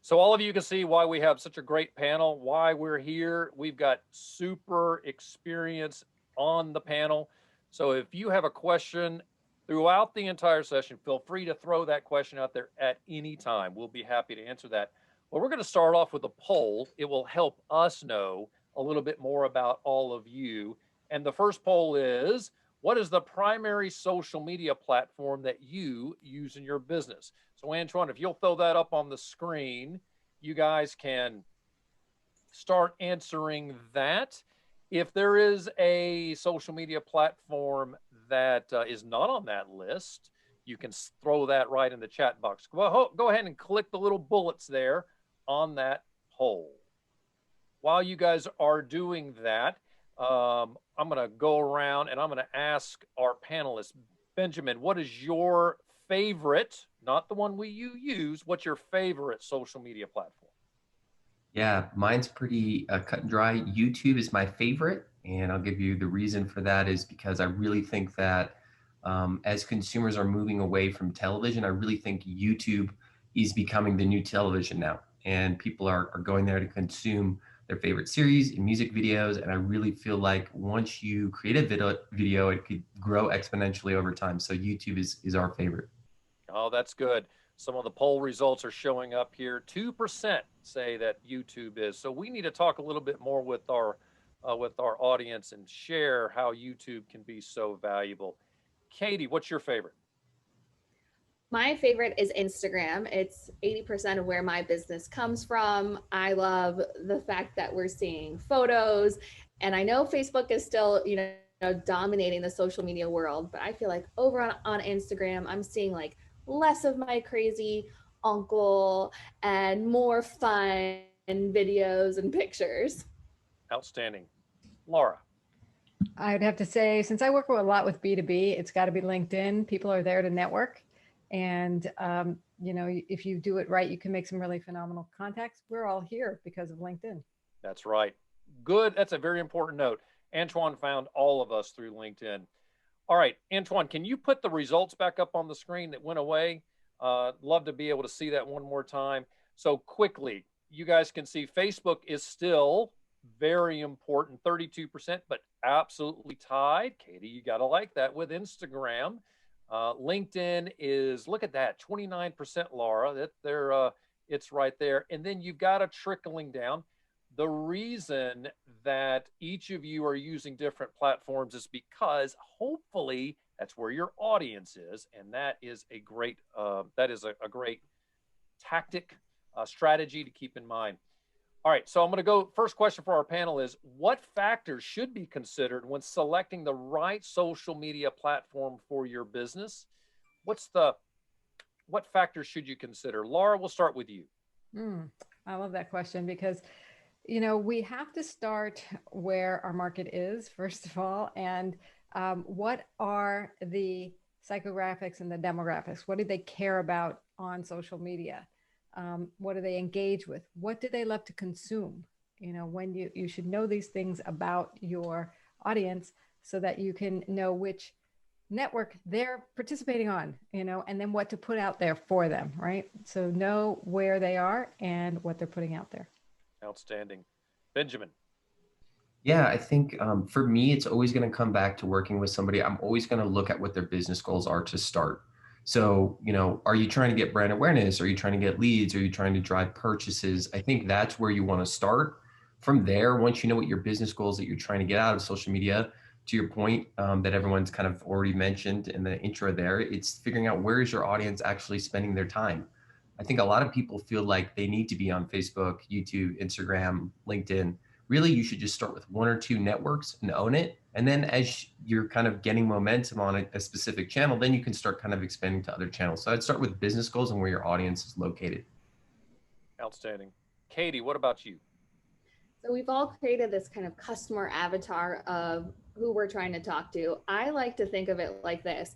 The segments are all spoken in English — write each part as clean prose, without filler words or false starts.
So all of you can see why we have such a great panel, why we're here. We've got super experience on the panel. So if you have a question throughout the entire session, feel free to throw that question out there at any time. We'll be happy to answer that. Well, we're going to start off with a poll. It will help us know a little bit more about all of you. And the first poll is, what is the primary social media platform that you use in your business? So Antoine, if you'll throw that up on the screen, you guys can start answering that. If there is a social media platform that is not on that list, you can throw that right in the chat box. Go ahead and click the little bullets there on that poll. While you guys are doing that, I'm going to go around and I'm going to ask our panelists. Benjamin, what is your favorite, not the one you use, what's your favorite social media platform? Yeah, mine's pretty cut and dry. YouTube is my favorite, and I'll give you the reason for that is because I really think that as consumers are moving away from television, I really think YouTube is becoming the new television now, and people are going there to consume their favorite series and music videos. And I really feel like once you create a video, it could grow exponentially over time. So YouTube is our favorite. Oh, that's good. Some of the poll results are showing up here. 2% say that YouTube is. So we need to talk a little bit more with our audience and share how YouTube can be so valuable. Katie, what's your favorite? My favorite is Instagram. It's 80% of where my business comes from. I love the fact that we're seeing photos, and I know Facebook is still, dominating the social media world, but I feel like over on Instagram, I'm seeing like less of my crazy uncle and more fun videos and pictures. Outstanding. Laura. I'd have to say, since I work a lot with B2B, it's got to be LinkedIn. People are there to network. And, if you do it right, you can make some really phenomenal contacts. We're all here because of LinkedIn. That's right. Good. That's a very important note. Antoine found all of us through LinkedIn. All right, Antoine, can you put the results back up on the screen that went away? Love to be able to see that one more time. So quickly, you guys can see Facebook is still very important, 32%, but absolutely tied. Katie, you got to like that with Instagram. LinkedIn is, look at that, 29%, Laura. It's right there. And then you've got a trickling down. The reason that each of you are using different platforms is because hopefully that's where your audience is, and that is a great great tactic, strategy to keep in mind. All right, so I'm going to go. First question for our panel is: what factors should be considered when selecting the right social media platform for your business? What factors should you consider? Laura, we'll start with you. I love that question because we have to start where our market is, first of all, and what are the psychographics and the demographics? What do they care about on social media? What do they engage with? What do they love to consume? When you should know these things about your audience so that you can know which network they're participating on, and then what to put out there for them, right? So know where they are and what they're putting out there. Outstanding. Benjamin. Yeah, I think for me, it's always going to come back to working with somebody. I'm always going to look at what their business goals are to start. So, are you trying to get brand awareness? Are you trying to get leads? Are you trying to drive purchases? I think that's where you want to start. From there, once you know what your business goals that you're trying to get out of social media, to your point that everyone's kind of already mentioned in the intro there, it's figuring out where is your audience actually spending their time. I think a lot of people feel like they need to be on Facebook, YouTube, Instagram, LinkedIn. Really, you should just start with one or two networks and own it. And then as you're kind of getting momentum on a specific channel, then you can start kind of expanding to other channels. So I'd start with business goals and where your audience is located. Outstanding. Katie, what about you? So we've all created this kind of customer avatar of who we're trying to talk to. I like to think of it like this.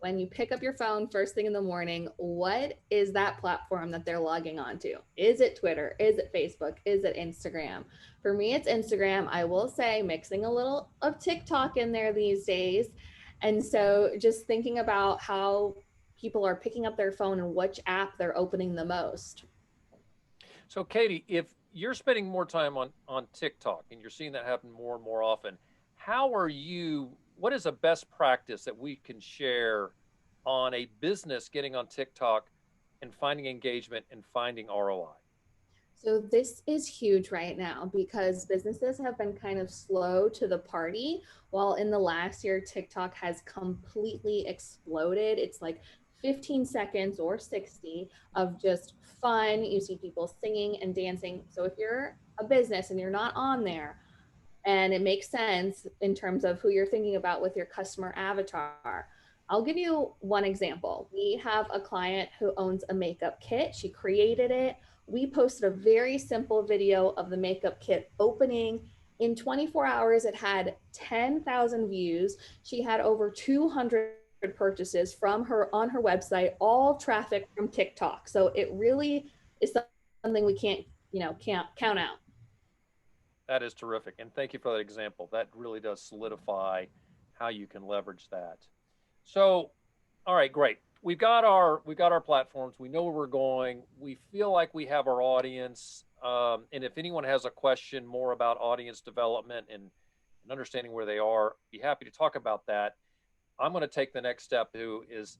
When you pick up your phone first thing in the morning, what is that platform that they're logging onto? Is it Twitter? Is it Facebook? Is it Instagram? For me, it's Instagram. I will say mixing a little of TikTok in there these days. And so just thinking about how people are picking up their phone and which app they're opening the most. So Katie, if you're spending more time on TikTok and you're seeing that happen more and more often, what is a best practice that we can share on a business getting on TikTok and finding engagement and finding ROI? So this is huge right now because businesses have been kind of slow to the party, while in the last year, TikTok has completely exploded. It's like 15 seconds or 60 of just fun. You see people singing and dancing. So if you're a business and you're not on there, and it makes sense in terms of who you're thinking about with your customer avatar. I'll give you one example. We have a client who owns a makeup kit. She created it. We posted a very simple video of the makeup kit opening. In 24 hours, it had 10,000 views. She had over 200 purchases from her on her website, all traffic from TikTok. So it really is something we can't count out. That is terrific. And thank you for that example. That really does solidify how you can leverage that. So, all right, great. We've got our platforms. We know where we're going. We feel like we have our audience. And if anyone has a question more about audience development and understanding where they are, be happy to talk about that. I'm going to take the next step, who is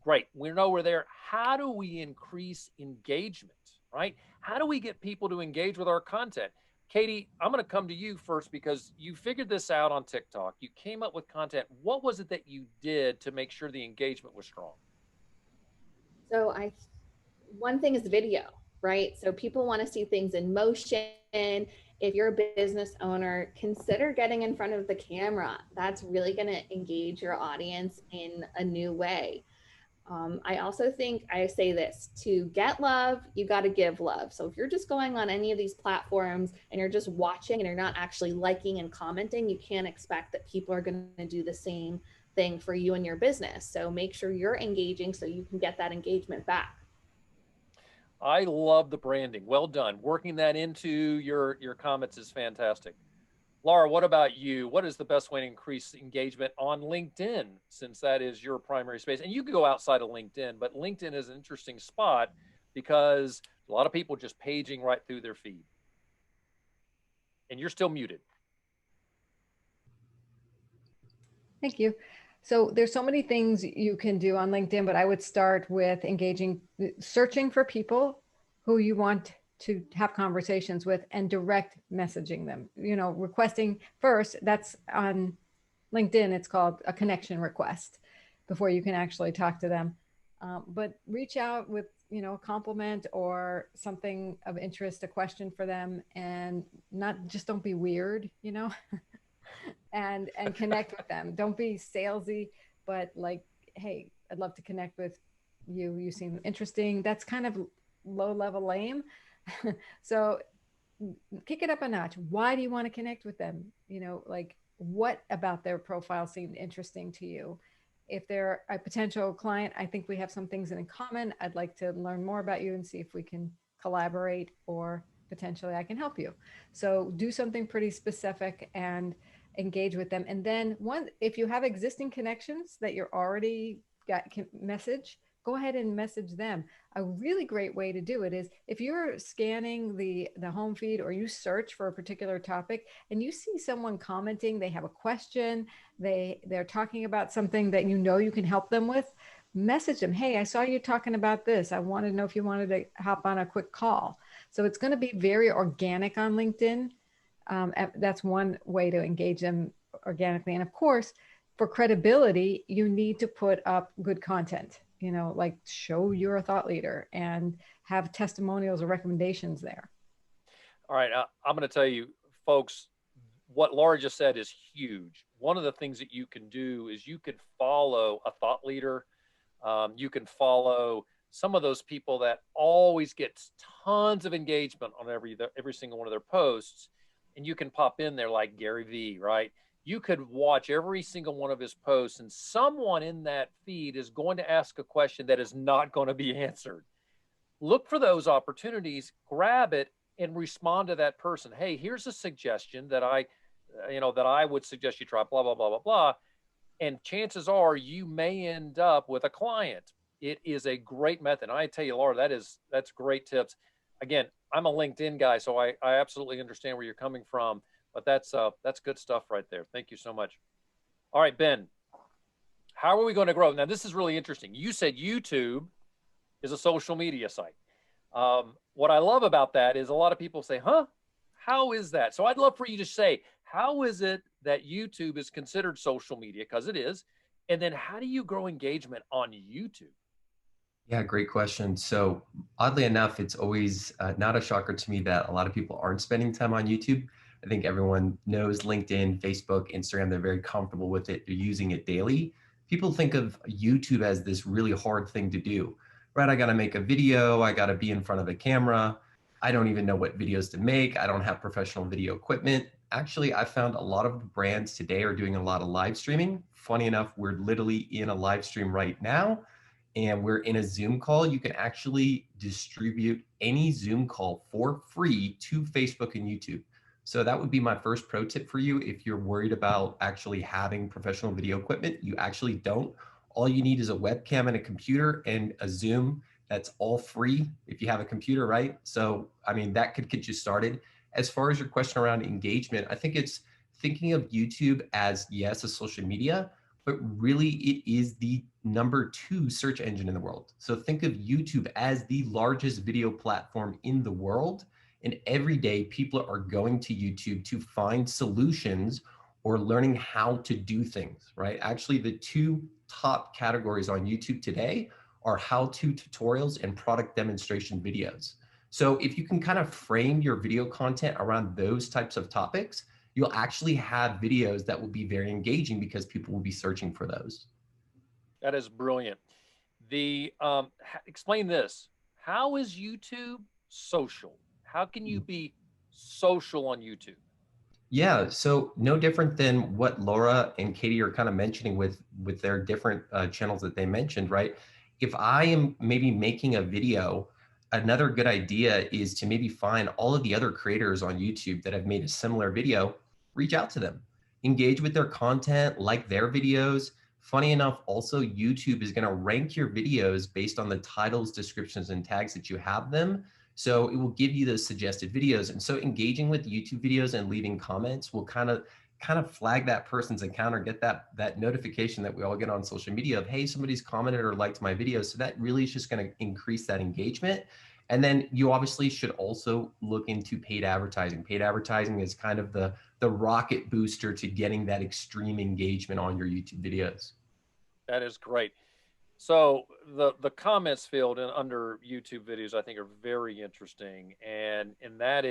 great. We know we're there. How do we increase engagement, right? How do we get people to engage with our content? Katie, I'm going to come to you first because you figured this out on TikTok. You came up with content. What was it that you did to make sure the engagement was strong? So one thing is video, right? So people want to see things in motion. If you're a business owner, consider getting in front of the camera. That's really going to engage your audience in a new way. I also think I say this: to get love, you got to give love. So if you're just going on any of these platforms and you're just watching and you're not actually liking and commenting, you can't expect that people are going to do the same thing for you and your business. So make sure you're engaging so you can get that engagement back. I love the branding. Well done. Working that into your comments is fantastic. Laura, what about you? What is the best way to increase engagement on LinkedIn, since that is your primary space? And you can go outside of LinkedIn, but LinkedIn is an interesting spot because a lot of people just paging right through their feed. And you're still muted. Thank you. So there's so many things you can do on LinkedIn, but I would start with searching for people who you want to have conversations with and direct messaging them, requesting first. That's on LinkedIn. It's called a connection request before you can actually talk to them. But reach out with, a compliment or something of interest, a question for them, and don't be weird, and connect with them. Don't be salesy, but like, hey, I'd love to connect with you. You seem interesting. That's kind of low level lame. So kick it up a notch. Why do you want to connect with them? Like, what about their profile seemed interesting to you? If they're a potential client, I think we have some things in common. I'd like to learn more about you and see if we can collaborate, or potentially I can help you. So do something pretty specific and engage with them. And then if you have existing connections that you're already can message, go ahead and message them. A really great way to do it is if you're scanning the home feed, or you search for a particular topic and you see someone commenting, they have a question, they're talking about something that you can help them with, message them. Hey, I saw you talking about this. I wanted to know if you wanted to hop on a quick call. So it's going to be very organic on LinkedIn. That's one way to engage them organically. And of course, for credibility, you need to put up good content. Like show you're a thought leader and have testimonials or recommendations there. All right. I'm going to tell you, folks, what Laura just said is huge. One of the things that you can do is you could follow a thought leader. You can follow some of those people that always gets tons of engagement on every single one of their posts. And you can pop in there like Gary Vee, right? You could watch every single one of his posts, and someone in that feed is going to ask a question that is not going to be answered. Look for those opportunities, grab it, and respond to that person. Hey, here's a suggestion that I would suggest you try, blah, blah, blah, blah, blah. And chances are you may end up with a client. It is a great method. And I tell you, Laura, that's great tips. Again, I'm a LinkedIn guy, so I absolutely understand where you're coming from, but that's good stuff right there. Thank you so much. All right, Ben, how are we going to grow? Now, this is really interesting. You said YouTube is a social media site. What I love about that is a lot of people say, huh, how is that? So I'd love for you to say, how is it that YouTube is considered social media? Because it is. And then how do you grow engagement on YouTube? Yeah, great question. So oddly enough, it's always not a shocker to me that a lot of people aren't spending time on YouTube. I think everyone knows LinkedIn, Facebook, Instagram. They're very comfortable with it. They're using it daily. People think of YouTube as this really hard thing to do, right? I got to make a video. I got to be in front of a camera. I don't even know what videos to make. I don't have professional video equipment. Actually, I found a lot of brands today are doing a lot of live streaming. Funny enough, we're literally in a live stream right now and we're in a Zoom call. You can actually distribute any Zoom call for free to Facebook and YouTube. So that would be my first pro tip for you. If you're worried about actually having professional video equipment, you actually don't. All you need is a webcam and a computer and a Zoom. That's all free if you have a computer, right? So, I mean, that could get you started. As far as your question around engagement, I think it's thinking of YouTube as, yes, a social media, but really it is the #2 search engine in the world. So think of YouTube as the largest video platform in the world. And every day people are going to YouTube to find solutions or learning how to do things, right? Actually, the two top categories on YouTube today are how-to tutorials and product demonstration videos. So if you can kind of frame your video content around those types of topics, you'll actually have videos that will be very engaging because people will be searching for those. That is brilliant. Explain this. How is YouTube social? How can you be social on YouTube? Yeah, so no different than what Laura and Katie are kind of mentioning with their different channels that they mentioned, right? If I am maybe making a video, another good idea is to maybe find all of the other creators on YouTube that have made a similar video, reach out to them, engage with their content, like their videos. Funny enough, also YouTube is going to rank your videos based on the titles, descriptions, and tags that you have them. So it will give you those suggested videos. And so engaging with YouTube videos and leaving comments will kind of flag that person's encounter, get that notification that we all get on social media of, hey, somebody's commented or liked my video. So that really is just going to increase that engagement. And then you obviously should also look into paid advertising. Paid advertising is kind of the rocket booster to getting that extreme engagement on your YouTube videos. That is great. So the comments field under YouTube videos, I think, are very interesting, and that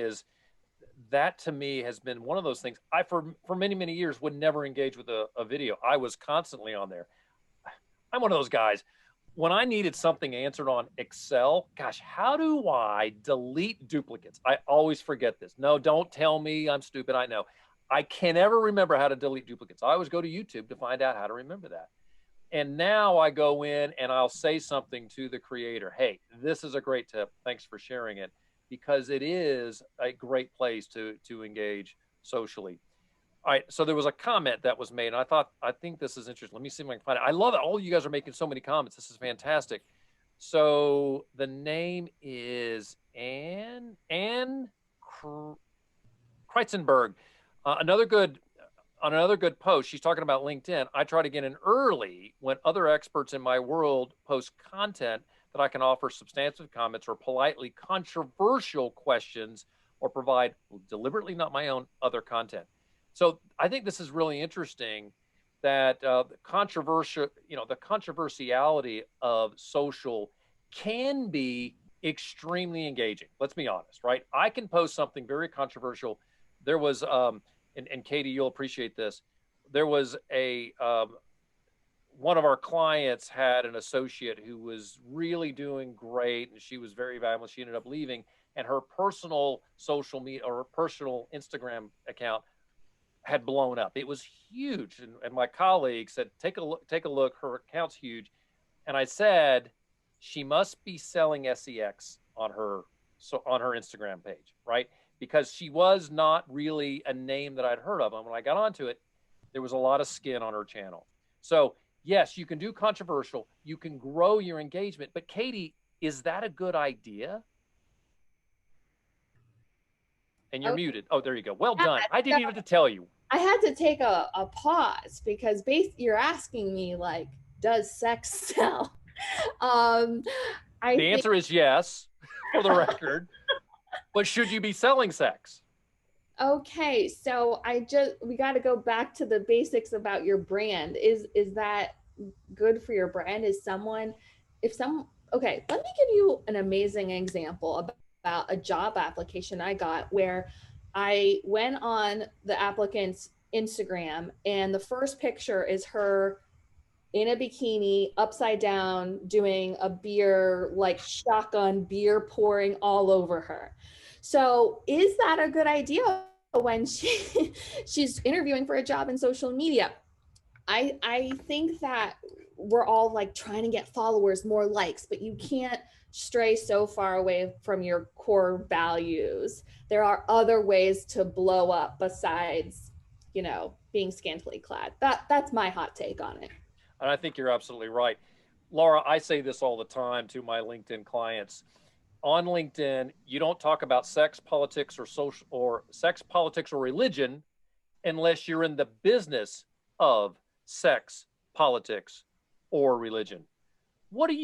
to me has been one of those things. I for many years would never engage with a video. I was constantly on there. I'm one of those guys. When I needed something answered on Excel, gosh, how do I delete duplicates? I always forget this. No, don't tell me I'm stupid. I know. I can never remember how to delete duplicates. I always go to YouTube to find out how to remember that. And now I go in and I'll say something to the creator. Hey, this is a great tip. Thanks for sharing it, because it is a great place to engage socially. All right. So there was a comment that was made, and I think this is interesting. Let me see if I can find it. I love it. All you guys are making so many comments. This is fantastic. So the name is Anne Kreitzenberg. Another good post. She's talking about LinkedIn. I try to get in early when other experts in my world post content that I can offer substantive comments or politely controversial questions or provide deliberately not my own other content. So I think this is really interesting that the controversiality of social can be extremely engaging. Let's be honest, right? I can post something very controversial. There was, and Katie, you'll appreciate this. There was one of our clients had an associate who was really doing great, and she was very valuable. She ended up leaving, and her personal social media or her personal Instagram account had blown up. It was huge, and my colleague said, "Take a look. Her account's huge." And I said, "She must be selling SEX on her Instagram page, right?" Because she was not really a name that I'd heard of. And when I got onto it, there was a lot of skin on her channel. So yes, you can do controversial, you can grow your engagement, but Katie, is that a good idea? And you're Oh, muted. Oh, there you go. Well yeah, done. I didn't so even have to tell you. I had to take a pause because you're asking me like, does sex sell? Um, I The think answer is yes, for the record. But should you be selling sex? okay, so we got to go back to the basics about your brand. Is that good for your brand? Is someone if some okay, let me give you an amazing example about a job application I got where I went on the applicant's Instagram and the first picture is her in a bikini upside down doing a beer, like shotgun beer pouring all over her. So is that a good idea when she's interviewing for a job in social media? I think that we're all like trying to get followers, more likes, but you can't stray so far away from your core values. There are other ways to blow up besides, being scantily clad. That's my hot take on it. And I think you're absolutely right. Laura, I say this all the time to my LinkedIn clients. On LinkedIn, you don't talk about sex, politics, or social or sex, politics, or religion unless you're in the business of sex, politics, or religion. How do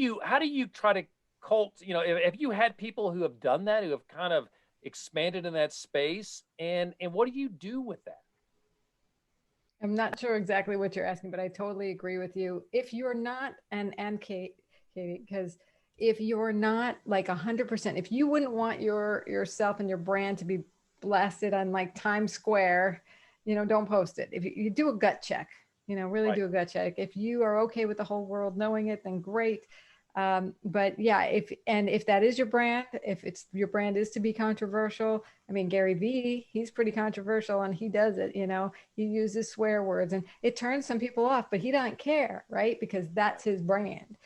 you try to have you had people who have done that, who have kind of expanded in that space? And what do you do with that? I'm not sure exactly what you're asking, but I totally agree with you. If you're not, and Katie, because if you're not like 100%, if you wouldn't want yourself and your brand to be blasted on like Times Square, don't post it. If you do a gut check, really Right. do a gut check. If you are okay with the whole world knowing it, then great. But yeah, if that is your brand, if it's your brand is to be controversial, I mean, Gary Vee, he's pretty controversial and he does it, he uses swear words and it turns some people off, but he doesn't care, right? Because that's his brand.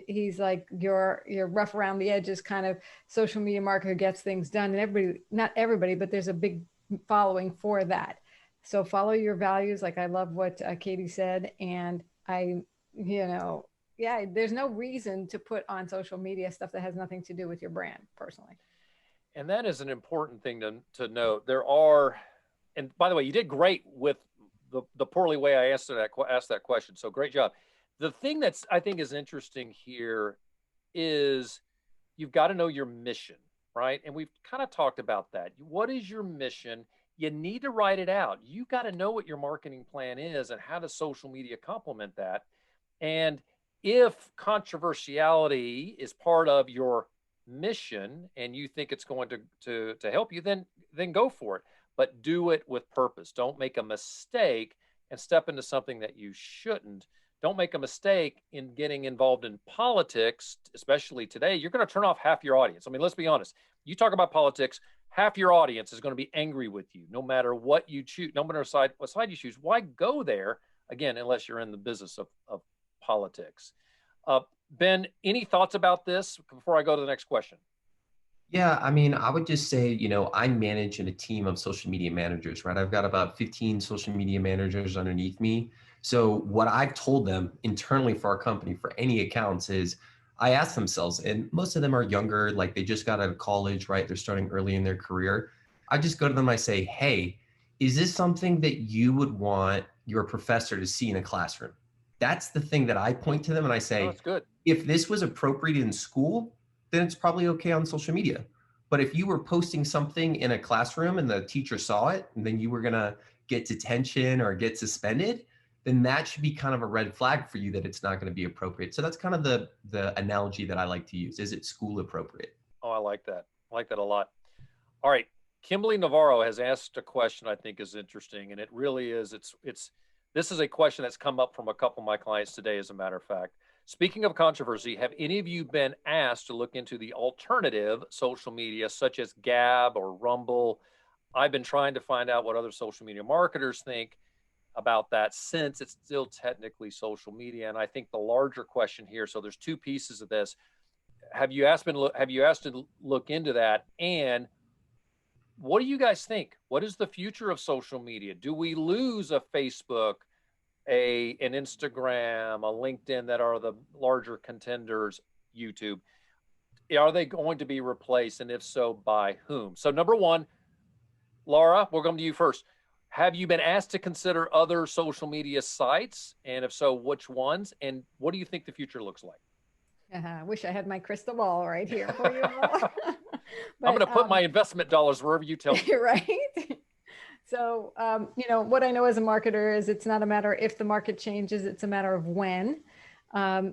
He's like your rough around the edges kind of social media marketer who gets things done, and not everybody, but there's a big following for that. So follow your values. Like I love what Katie said, and you know, yeah, there's no reason to put on social media stuff that has nothing to do with your brand personally. And that is an important thing to note. There are, and by the way, you did great with the poorly way I asked that question. So great job. The thing that's I think is interesting here is you've got to know your mission, right? And we've kind of talked about that. What is your mission? You need to write it out. You got to know what your marketing plan is and how does social media complement that. And if controversiality is part of your mission and you think it's going to help you, then go for it. But do it with purpose. Don't make a mistake and step into something that you shouldn't. Don't make a mistake in getting involved in politics, especially today. You're going to turn off half your audience. I mean, let's be honest. You talk about politics, half your audience is going to be angry with you, no matter what you choose, no matter what side you choose. Why go there again, unless you're in the business of politics? Ben, any thoughts about this before I go to the next question? Yeah, I mean, I would just say, I manage in a team of social media managers, right? I've got about 15 social media managers underneath me. So what I've told them internally for our company, for any accounts, is I ask themselves, and most of them are younger, like they just got out of college, right? They're starting early in their career. I just go to them, I say, hey, is this something that you would want your professor to see in a classroom? That's the thing that I point to them and I Oh, say, that's good. if this was appropriate in school, then it's probably okay on social media. But if you were posting something in a classroom and the teacher saw it, and then you were gonna get detention or get suspended, then that should be kind of a red flag for you that it's not going to be appropriate. So that's kind of the analogy that I like to use. Is it school appropriate? Oh, I like that. I like that a lot. All right. Kimberly Navarro has asked a question I think is interesting, and it really is. This is a question that's come up from a couple of my clients today, as a matter of fact. Speaking of controversy, have any of you been asked to look into the alternative social media, such as Gab or Rumble? I've been trying to find out what other social media marketers think about that, since it's still technically social media. And I think the larger question here, so there's two pieces of this. Have you asked to look into that? And what do you guys think? What is the future of social media? Do we lose a Facebook? an Instagram, a LinkedIn that are the larger contenders, YouTube, are they going to be replaced? And if so, by whom? So number one, Laura, we're going to you first. Have you been asked to consider other social media sites? And if so, which ones? And what do you think the future looks like? I wish I had my crystal ball right here for you all. I'm going to put my investment dollars wherever you tell me. Right. So, you know, what I know as a marketer is it's not a matter if the market changes, it's a matter of when.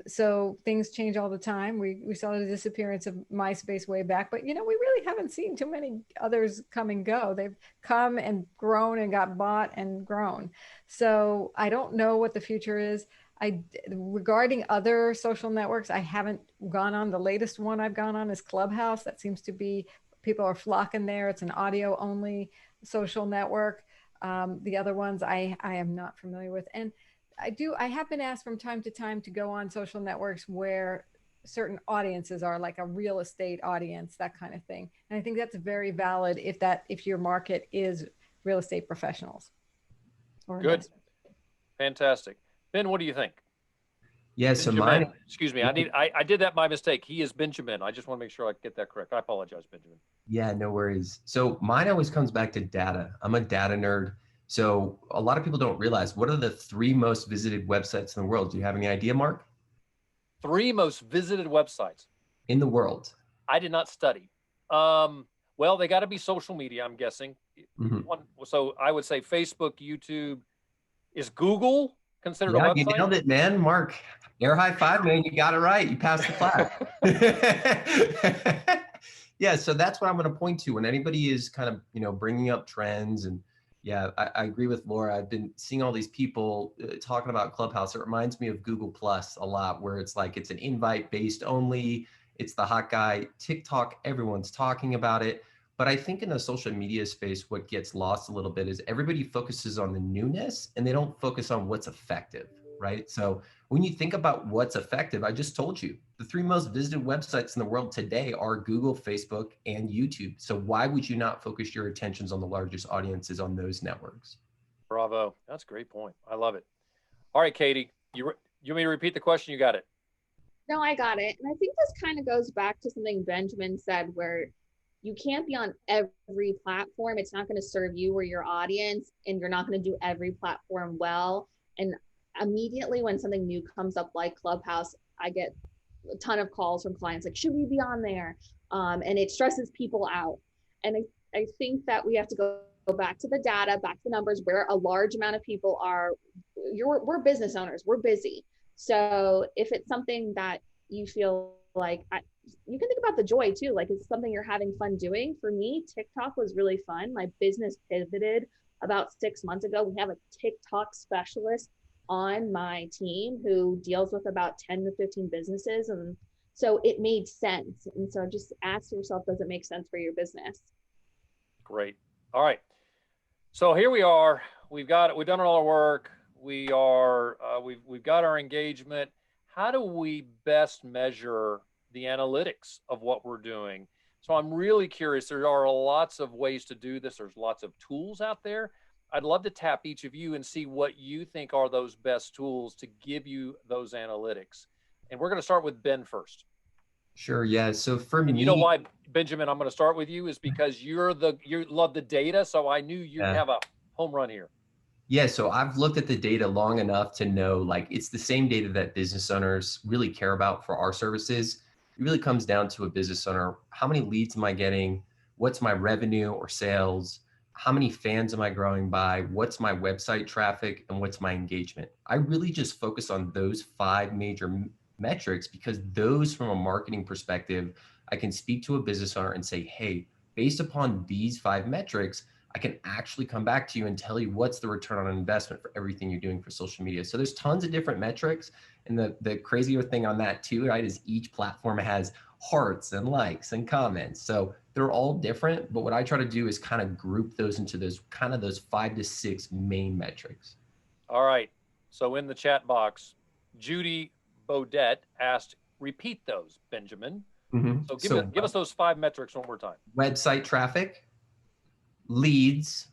So things change all the time. We saw the disappearance of MySpace way back, but you know, we really haven't seen too many others come and go. They've come and grown and got bought and grown. So I don't know what the future is. Regarding other social networks, I haven't gone on. The latest one I've gone on is Clubhouse. That seems to be, people are flocking there. It's an audio only social network. The other ones I am not familiar with. And I have been asked from time to time to go on social networks where certain audiences are, like a real estate audience, that kind of thing. And I think that's very valid if your market is real estate professionals. Or good. investors. Fantastic. Ben, what do you think? Yeah, so mine. Excuse me. I did that by mistake. He is Benjamin. I just want to make sure I get that correct. I apologize, Benjamin. Yeah, no worries. So mine always comes back to data. I'm a data nerd. So a lot of people don't realize, what are the 3 most visited websites in the world? Do you have any idea, Mark? 3 most visited websites In the world. I did not study. Well, they got to be social media, I'm guessing. So I would say Facebook, YouTube. Is Google considered a website? You nailed it, man. Mark, air high five, man. You got it right. You passed the class. Yeah, so that's what I'm going to point to when anybody is kind of, you know, bringing up trends. And yeah, I agree with Laura. I've been seeing all these people talking about Clubhouse. It reminds me of Google Plus a lot, where it's like it's an invite based only. It's the hot guy. TikTok, everyone's talking about it. But I think in the social media space, what gets lost a little bit is everybody focuses on the newness and they don't focus on what's effective, right? So when you think about what's effective, I just told you, the 3 most visited websites in the world today are Google, Facebook, and YouTube. So why would you not focus your attentions on the largest audiences on those networks? Bravo. That's a great point. I love it. All right, Katie, you want me to repeat the question? You got it. No, I got it. And I think this kind of goes back to something Benjamin said, where you can't be on every platform. It's not going to serve you or your audience, and you're not going to do every platform well. And immediately when something new comes up like Clubhouse, I get a ton of calls from clients like, should we be on there? And it stresses people out. And I think that we have to go back to the data, back to the numbers, where a large amount of people are. We're business owners, we're busy. So if it's something that you feel like, you can think about the joy too. Like, it's something you're having fun doing. For me, TikTok was really fun. My business pivoted about 6 months ago. We have a TikTok specialist on my team who deals with about 10 to 15 businesses. And so it made sense. And so just ask yourself, does it make sense for your business? Great. All right. So here we are. We've done all our work. We've got our engagement. How do we best measure the analytics of what we're doing? So I'm really curious. There are lots of ways to do this. There's lots of tools out there. I'd love to tap each of you and see what you think are those best tools to give you those analytics. And we're going to start with Ben first. Sure. Yeah. So for me, you know why, Benjamin, I'm going to start with you is because you love the data. So I knew you'd have a home run here. Yeah, so I've looked at the data long enough to know, like, it's the same data that business owners really care about for our services. It really comes down to a business owner. How many leads am I getting? What's my revenue or sales? How many fans am I growing by? What's my website traffic? And what's my engagement? I really just focus on those 5 major metrics, because those, from a marketing perspective, I can speak to a business owner and say, hey, based upon these 5 metrics, I can actually come back to you and tell you what's the return on investment for everything you're doing for social media. So there's tons of different metrics. And the crazier thing on that too, right, is each platform has hearts and likes and comments. So they're all different. But what I try to do is kind of group those into those 5 to 6 main metrics. All right. So in the chat box, Judy Bodette asked, repeat those, Benjamin. Mm-hmm. So give us those 5 metrics one more time. Website traffic, leads,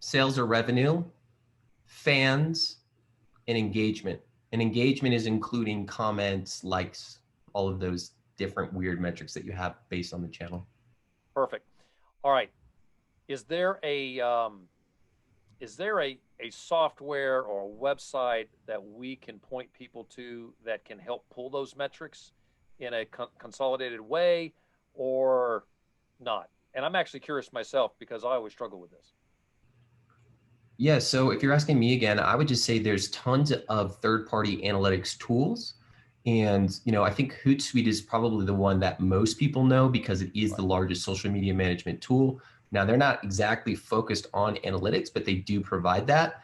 sales or revenue, fans, and engagement. And engagement is including comments, likes, all of those different weird metrics that you have based on the channel. Perfect. All right. Is there a software or a website that we can point people to that can help pull those metrics in a consolidated way, or not? And I'm actually curious myself because I always struggle with this. Yeah, so if you're asking me again, I would just say there's tons of third-party analytics tools. And, I think Hootsuite is probably the one that most people know because it is the largest social media management tool. Now, they're not exactly focused on analytics, but they do provide that.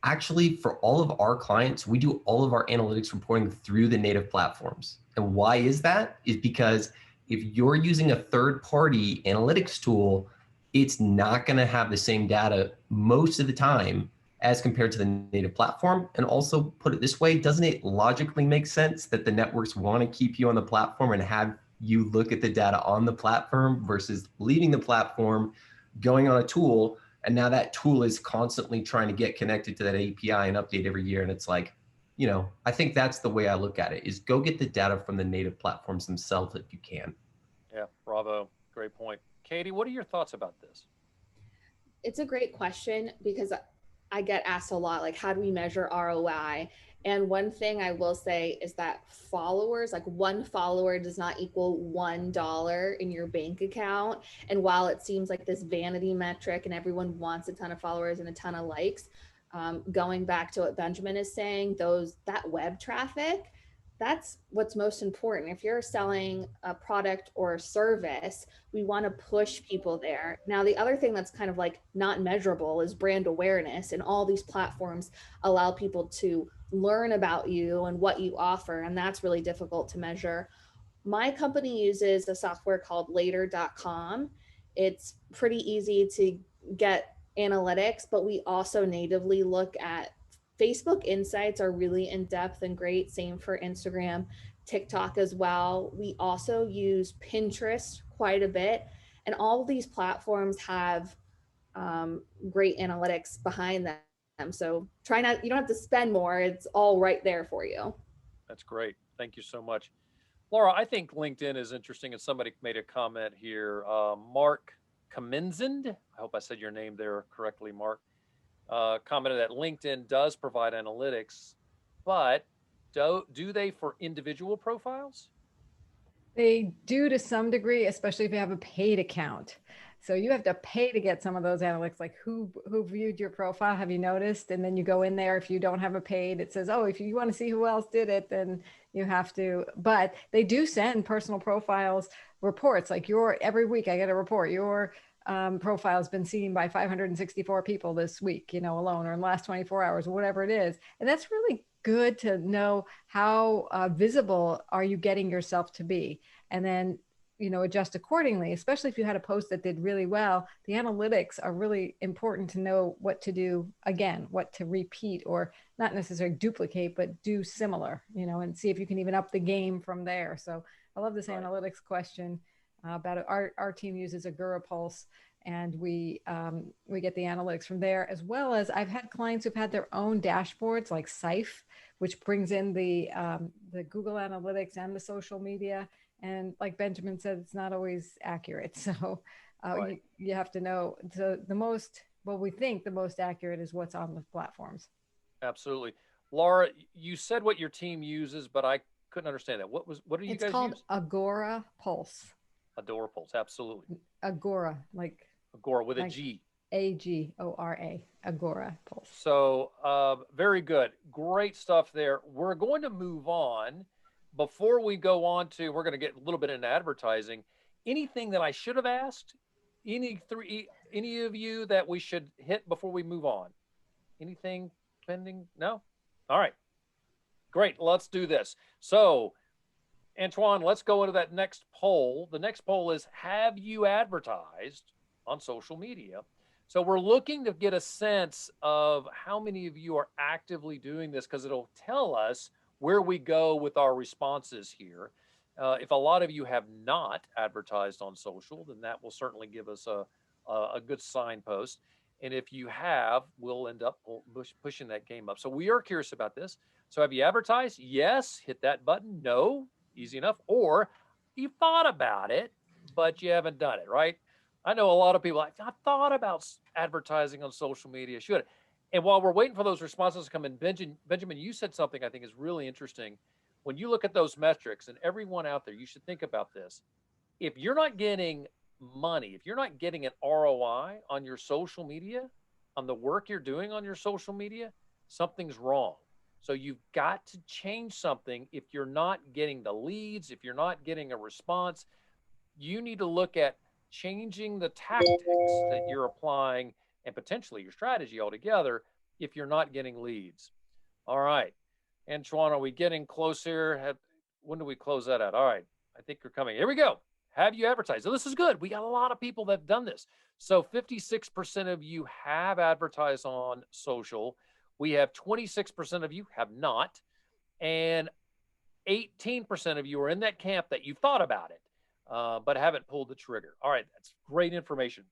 Actually, for all of our clients, we do all of our analytics reporting through the native platforms. And why is that? Is because if you're using a third-party analytics tool, it's not going to have the same data most of the time as compared to the native platform. And also, put it this way, doesn't it logically make sense that the networks want to keep you on the platform and have you look at the data on the platform versus leaving the platform, going on a tool, and now that tool is constantly trying to get connected to that API and update every year. And it's like, I think that's the way I look at it, is go get the data from the native platforms themselves if you can. Yeah, bravo. Great point. Katie, what are your thoughts about this? It's a great question because I get asked a lot, like, how do we measure ROI? And one thing I will say is that followers, like one follower does not equal $1 in your bank account. And while it seems like this vanity metric and everyone wants a ton of followers and a ton of likes, going back to what Benjamin is saying, that web traffic, that's what's most important. If you're selling a product or a service, we want to push people there. Now, the other thing that's kind of like not measurable is brand awareness, and all these platforms allow people to learn about you and what you offer, and that's really difficult to measure. My company uses a software called later.com. It's pretty easy to get analytics, but we also natively look at Facebook insights are really in depth and great. Same for Instagram, TikTok as well. We also use Pinterest quite a bit. And all of these platforms have great analytics behind them. So you don't have to spend more. It's all right there for you. That's great. Thank you so much. Laura, I think LinkedIn is interesting, and somebody made a comment here. Mark Kaminzend, I hope I said your name there correctly, Mark, commented that LinkedIn does provide analytics, but do they for individual profiles? They do to some degree, especially if you have a paid account. So you have to pay to get some of those analytics, like who viewed your profile, have you noticed? And then you go in there, if you don't have a paid, it says, oh, if you want to see who else did it, then you have to. But they do send personal profiles reports, like every week I get a report, your profile has been seen by 564 people this week, alone, or in the last 24 hours, or whatever it is. And that's really good to know how visible are you getting yourself to be, and then adjust accordingly. Especially if you had a post that did really well, the analytics are really important to know what to do again, what to repeat, or not necessarily duplicate, but do similar, and see if you can even up the game from there. So I love this analytics question. About it. Our team uses Agora Pulse, and we get the analytics from there, as well as I've had clients who've had their own dashboards like Sife, which brings in the Google Analytics and the social media. And like Benjamin said, it's not always accurate. So you have to know what we think the most accurate is what's on the platforms. Absolutely. Laura, you said what your team uses, but I couldn't understand that. What do you guys use? It's called Agora Pulse. Agora Pulse, absolutely. Agora, like Agora with a G. Agora, Agora Pulse. So very good. Great stuff there. We're going to move on. Before we go on we're going to get a little bit into advertising. Anything that I should have asked? Any of you that we should hit before we move on? Anything pending? No? All right. Great. Let's do this. So, Antoine, let's go into that next poll. The next poll is, have you advertised on social media? So we're looking to get a sense of how many of you are actively doing this, because it'll tell us where we go with our responses here. If a lot of you have not advertised on social, then that will certainly give us a good signpost. And if you have, we'll end up pushing that game up. So we are curious about this. So have you advertised? Yes. Hit that button. No. Easy enough. Or you thought about it, but you haven't done it, right? I know a lot of people like, I thought about advertising on social media. Should. And while we're waiting for those responses to come in, Benjamin, you said something I think is really interesting. When you look at those metrics, and everyone out there, you should think about this. If you're not getting money, if you're not getting an ROI on your social media, on the work you're doing on your social media, something's wrong. So you've got to change something. If you're not getting the leads, if you're not getting a response, you need to look at changing the tactics that you're applying and potentially your strategy altogether if you're not getting leads. All right. Antoine, are we getting close here? When do we close that out? All right. I think you're coming. Here we go. Have you advertised? So this is good. We got a lot of people that have done this. So 56% of you have advertised on social. We have 26% of you have not. And 18% of you are in that camp that you've thought about it, but haven't pulled the trigger. All right. That's great information.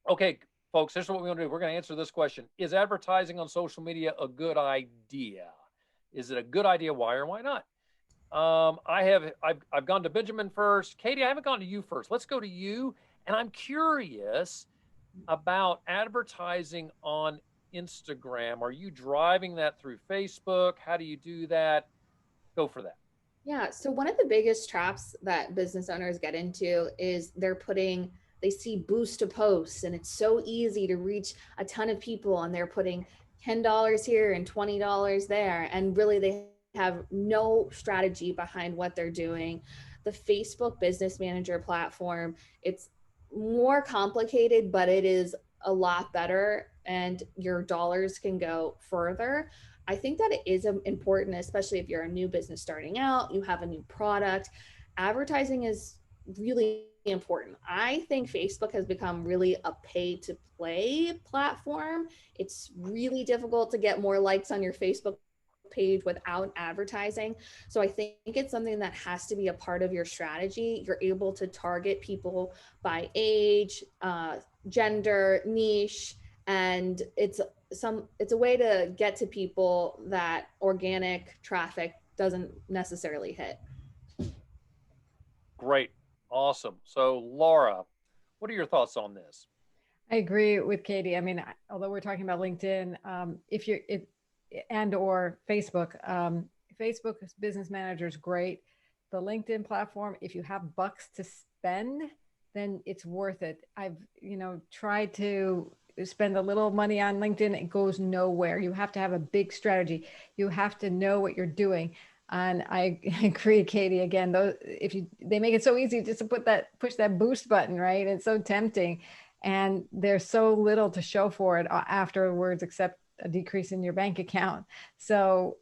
Okay, folks, here's what we're going to do. We're going to answer this question. Is advertising on social media a good idea? Is it a good idea? Why or why not? I've gone to Benjamin first. Katie, I haven't gone to you first. Let's go to you. And I'm curious about advertising on Instagram. Are you driving that through Facebook? How do you do that? Go for that. Yeah. So one of the biggest traps that business owners get into is they see boost to posts, and it's so easy to reach a ton of people, and they're putting $10 here and $20 there. And really they have no strategy behind what they're doing. The Facebook Business Manager platform, it's more complicated, but it is a lot better, and your dollars can go further. I think that it is important, especially if you're a new business starting out, you have a new product. Advertising is really important. I think Facebook has become really a pay to play platform. It's really difficult to get more likes on your Facebook page without advertising. So I think it's something that has to be a part of your strategy. You're able to target people by age, gender, niche, and it's a way to get to people that organic traffic doesn't necessarily hit. Great. Awesome. So Laura, what are your thoughts on this? I agree with Katie. I mean, although we're talking about LinkedIn, and or Facebook, Facebook Business Manager is great. The LinkedIn platform, if you have bucks to spend, then it's worth it. I've, tried to spend a little money on LinkedIn. It goes nowhere. You have to have a big strategy. You have to know what you're doing. And I agree, Katie, again, they make it so easy just to push that boost button, right? It's so tempting. And there's so little to show for it afterwards, except a decrease in your bank account. So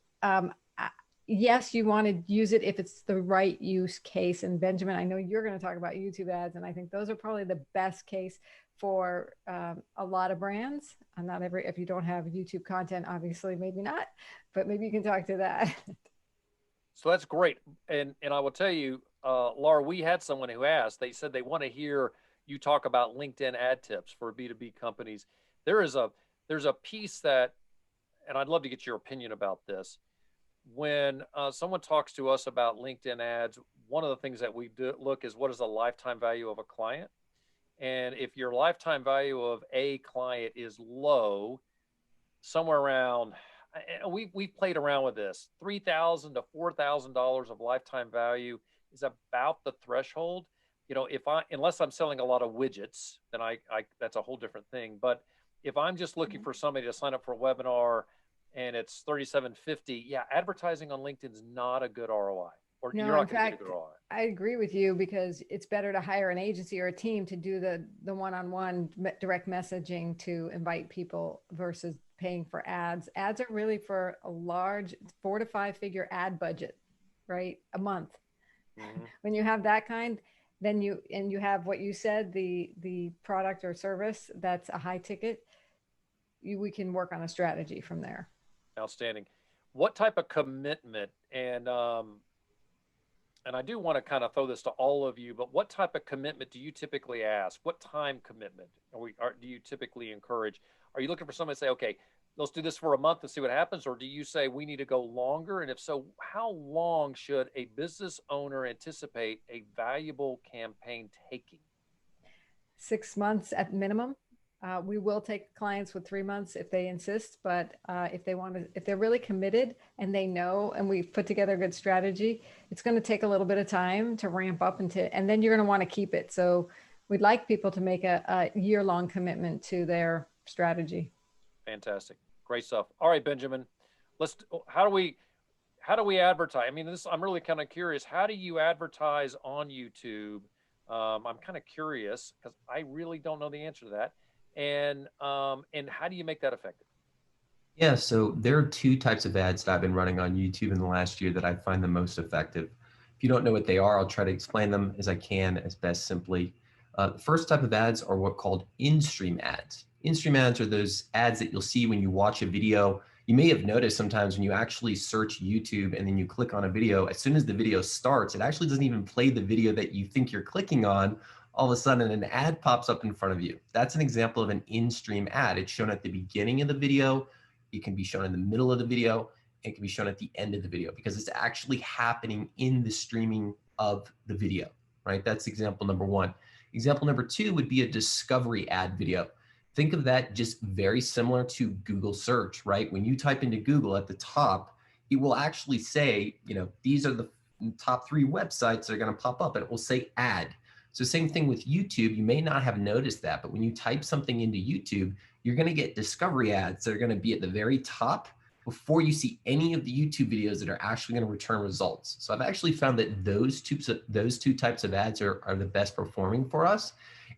yes, you want to use it if it's the right use case. And Benjamin, I know you're going to talk about YouTube ads, and I think those are probably the best case for a lot of brands. And not if you don't have YouTube content, obviously, maybe not, but maybe you can talk to that. So that's great. And I will tell you, Laura, we had someone who asked, they said they want to hear you talk about LinkedIn ad tips for B2B companies. There's a piece that, and I'd love to get your opinion about this. When someone talks to us about LinkedIn ads, one of the things that we look is what is the lifetime value of a client? And if your lifetime value of a client is low, somewhere around, we've played around with this, $3,000 to $4,000 of lifetime value is about the threshold. Unless I'm selling a lot of widgets, then I that's a whole different thing. But if I'm just looking for somebody to sign up for a webinar and it's $37.50, yeah, advertising on LinkedIn is not a good ROI. Or no, you're not in fact, get a good ROI. I agree with you, because it's better to hire an agency or a team to do the one-on-one direct messaging to invite people versus paying for ads. Ads are really for a large 4 to 5 figure ad budget, right? A month. Mm-hmm. When you have that kind, then you have what you said, the product or service that's a high ticket, we can work on a strategy from there. Outstanding. What type of commitment and and I do want to kind of throw this to all of you, but what type of commitment do you typically ask? What time commitment do you typically encourage? Are you looking for somebody to say, okay, let's do this for a month and see what happens? Or do you say we need to go longer? And if so, how long should a business owner anticipate a valuable campaign taking? 6 months at minimum. We will take clients with 3 months if they insist, but if they want to, if they're really committed and they know, and we've put together a good strategy, it's going to take a little bit of time to ramp up and then you're going to want to keep it. So we'd like people to make a year-long commitment to their strategy. Fantastic. Great stuff. All right, Benjamin, let's, how do we advertise? I mean, I'm really kind of curious. How do you advertise on YouTube? I'm kind of curious because I really don't know the answer to that. And how do you make that effective? Yeah, so there are two types of ads that I've been running on YouTube in the last year that I find the most effective. If you don't know what they are, I'll try to explain them as I can, as best simply. The first type of ads are what called in-stream ads. In-stream ads are those ads that you'll see when you watch a video. You may have noticed sometimes when you actually search YouTube and then you click on a video, as soon as the video starts, it actually doesn't even play the video that you think you're clicking on. All of a sudden an ad pops up in front of you. That's an example of an in-stream ad. It's shown at the beginning of the video. It can be shown in the middle of the video. It can be shown at the end of the video because it's actually happening in the streaming of the video, right? That's example number one. Example number two would be a discovery ad video. Think of that just very similar to Google search, right? When you type into Google at the top, it will actually say, you know, these are the top 3 websites that are going to pop up, and it will say ad. So same thing with YouTube. You may not have noticed that, but when you type something into YouTube, you're going to get discovery ads that are going to be at the very top before you see any of the YouTube videos that are actually going to return results. So I've actually found that those two types of ads are the best performing for us.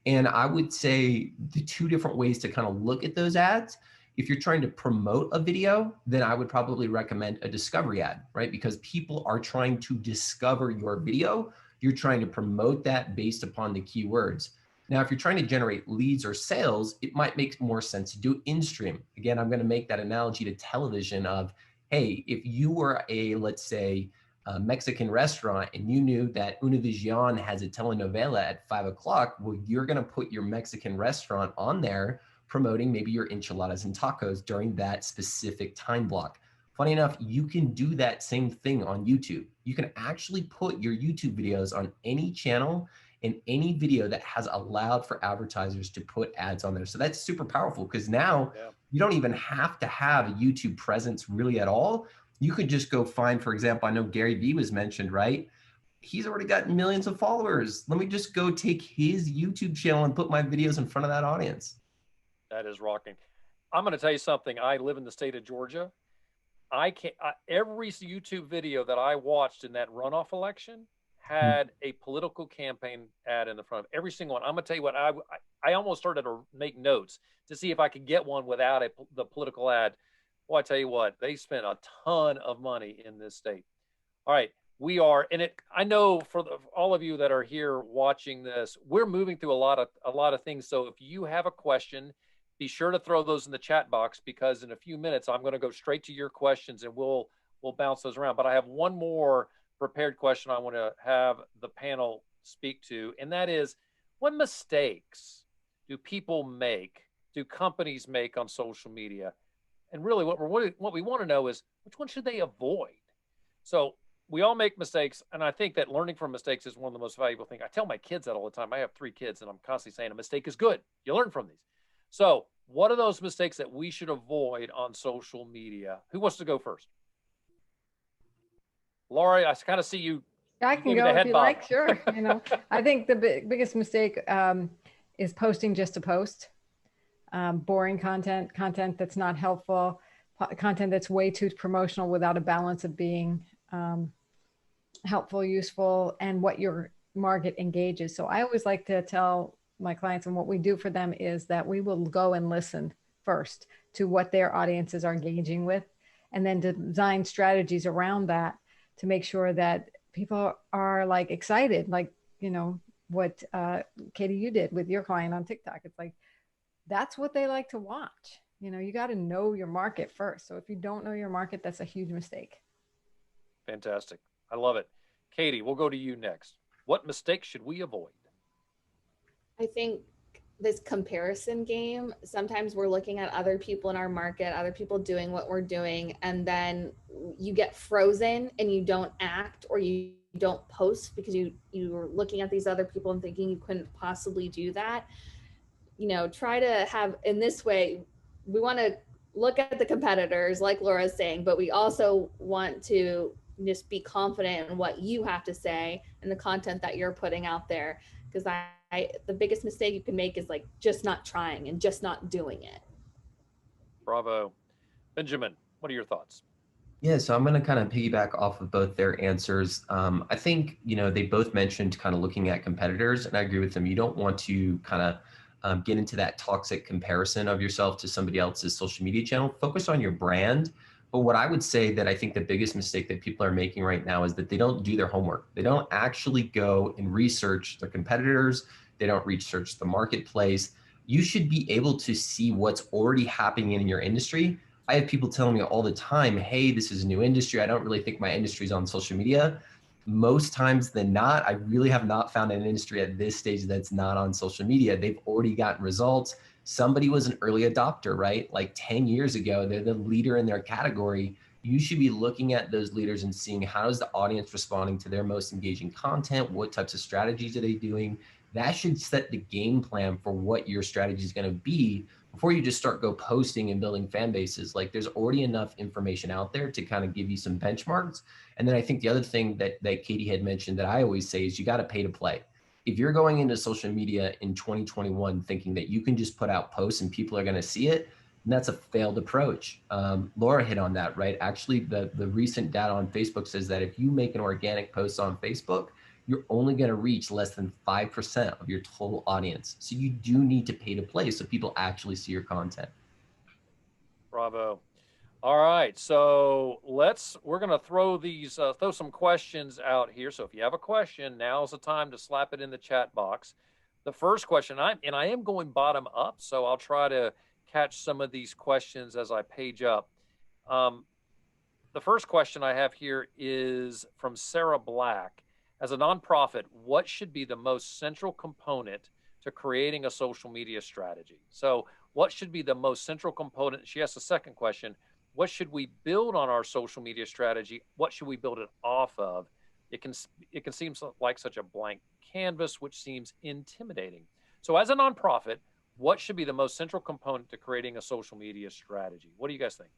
And I would say the 2 different ways to kind of look at those ads, if you're trying to promote a video, then I would probably recommend a discovery ad, right? Because people are trying to discover your video. You're trying to promote that based upon the keywords. Now, if you're trying to generate leads or sales, it might make more sense to do in-stream. Again, I'm going to make that analogy to television of, hey, if you were a, let's say, a Mexican restaurant and you knew that Univision has a telenovela at 5 o'clock, well, you're going to put your Mexican restaurant on there promoting maybe your enchiladas and tacos during that specific time block. Funny enough, you can do that same thing on YouTube. You can actually put your YouTube videos on any channel and any video that has allowed for advertisers to put ads on there. So that's super powerful because now you don't even have to have a YouTube presence really at all. You could just go find, for example, I know Gary Vee was mentioned, right? He's already got millions of followers. Let me just go take his YouTube channel and put my videos in front of that audience. That is rocking. I'm going to tell you something. I live in the state of Georgia. Every YouTube video that I watched in that runoff election had a political campaign ad in the front of every single one. I'm going to tell you what, I almost started to make notes to see if I could get one without the political ad. Well, I tell you what, they spent a ton of money in this state. All right, we are in it. I know for all of you that are here watching this, we're moving through a lot of things. So if you have a question, be sure to throw those in the chat box because in a few minutes I'm going to go straight to your questions and we'll bounce those around. But I have one more prepared question I want to have the panel speak to, and that is, what mistakes do people make, do companies make on social media? And really what we want to know is, which one should they avoid? So we all make mistakes, and I think that learning from mistakes is one of the most valuable things. I tell my kids that all the time. I have 3 kids, and I'm constantly saying a mistake is good. You learn from these. So what are those mistakes that we should avoid on social media? Who wants to go first? Laurie, I kind of see you. I can go if you like. Sure. You know, I think the biggest mistake is posting just to post. Boring content that's not helpful, content that's way too promotional without a balance of being helpful, useful, and what your market engages. So I always like to tell my clients, and what we do for them is that we will go and listen first to what their audiences are engaging with, and then design strategies around that to make sure that people are like excited, like, you know, what Katie, you did with your client on TikTok. It's like, that's what they like to watch. You know, you got to know your market first. So if you don't know your market, that's a huge mistake. Fantastic. I love it. Katie, we'll go to you next. What mistakes should we avoid? I think this comparison game, sometimes we're looking at other people in our market, other people doing what we're doing, and then you get frozen and you don't act, or you don't post because you're looking at these other people and thinking you couldn't possibly do that. Try to have, in this way, we want to look at the competitors like Laura's saying, but we also want to just be confident in what you have to say and the content that you're putting out there, because the biggest mistake you can make is like just not trying and just not doing it. Bravo. Benjamin, what are your thoughts? Yeah, so I'm going to kind of piggyback off of both their answers. I think, they both mentioned kind of looking at competitors, and I agree with them. You don't want to kind of get into that toxic comparison of yourself to somebody else's social media channel. Focus on your brand. But what I would say that I think the biggest mistake that people are making right now is that they don't do their homework. They don't actually go and research their competitors. They don't research the marketplace. You should be able to see what's already happening in your industry. I have people telling me all the time, hey, this is a new industry. I don't really think my industry is on social media. Most times than not, I really have not found an industry at this stage that's not on social media. They've already gotten results. Somebody was an early adopter, right? Like 10 years ago, they're the leader in their category. You should be looking at those leaders and seeing how is the audience responding to their most engaging content? What types of strategies are they doing? That should set the game plan for what your strategy is going to be before you just start posting and building fan bases. Like there's already enough information out there to kind of give you some benchmarks. And then I think the other thing that Katie had mentioned that I always say is you got to pay to play. If you're going into social media in 2021 thinking that you can just put out posts and people are going to see it, and that's a failed approach. Laura hit on that, right? Actually, the recent data on Facebook says that if you make an organic post on Facebook, you're only going to reach less than 5% of your total audience. So you do need to pay to play so people actually see your content. Bravo. All right, so we're going to throw some questions out here. So if you have a question, now's the time to slap it in the chat box. The first question, I am going bottom up, so I'll try to catch some of these questions as I page up. The first question I have here is from Sarah Black. As a nonprofit, what should be the most central component to creating a social media strategy? So what should be the most central component? She asked the second question. What should we build on our social media strategy? What should we build it off of? It can seem like such a blank canvas, which seems intimidating. So as a nonprofit, what should be the most central component to creating a social media strategy? What do you guys think?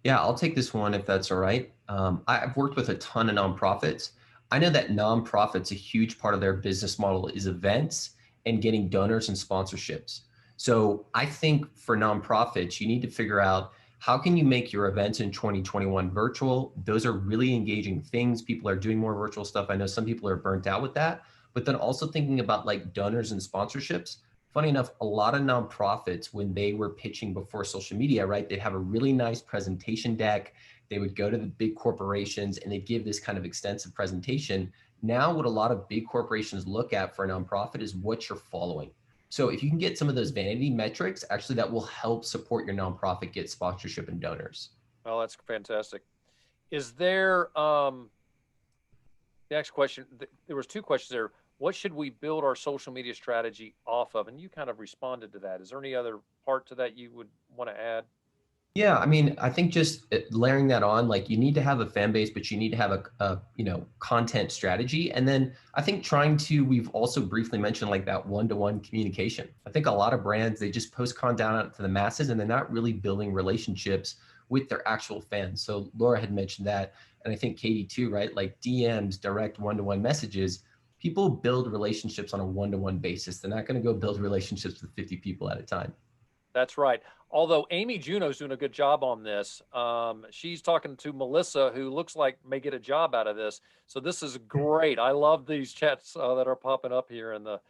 Yeah, I'll take this one if that's all right. I've worked with a ton of nonprofits. I know that nonprofits, a huge part of their business model is events and getting donors and sponsorships. So I think for nonprofits, you need to figure out how can you make your events in 2021 virtual? Those are really engaging things. People are doing more virtual stuff. I know some people are burnt out with that, but then also thinking about like donors and sponsorships. Funny enough, a lot of nonprofits, when they were pitching before social media, right, they'd have a really nice presentation deck. They would go to the big corporations and they'd give this kind of extensive presentation. Now, what a lot of big corporations look at for a nonprofit is what you're following. So if you can get some of those vanity metrics, actually that will help support your nonprofit get sponsorship and donors. Well, that's fantastic. Is there, the next question, there was two questions there. What should we build our social media strategy off of? And you kind of responded to that. Is there any other part to that you would want to add? Yeah, I mean, I think just layering that on, like you need to have a fan base, but you need to have a content strategy. And then I think we've also briefly mentioned like that one-to-one communication. I think a lot of brands, they just post content out to the masses and they're not really building relationships with their actual fans. So Laura had mentioned that, and I think Katie too, right? Like DMs, direct one-to-one messages. People build relationships on a one-to-one basis. They're not going to go build relationships with 50 people at a time. That's right. Although Amy Juno's doing a good job on this. She's talking to Melissa, who looks like may get a job out of this. So this is great. I love these chats that are popping up here in the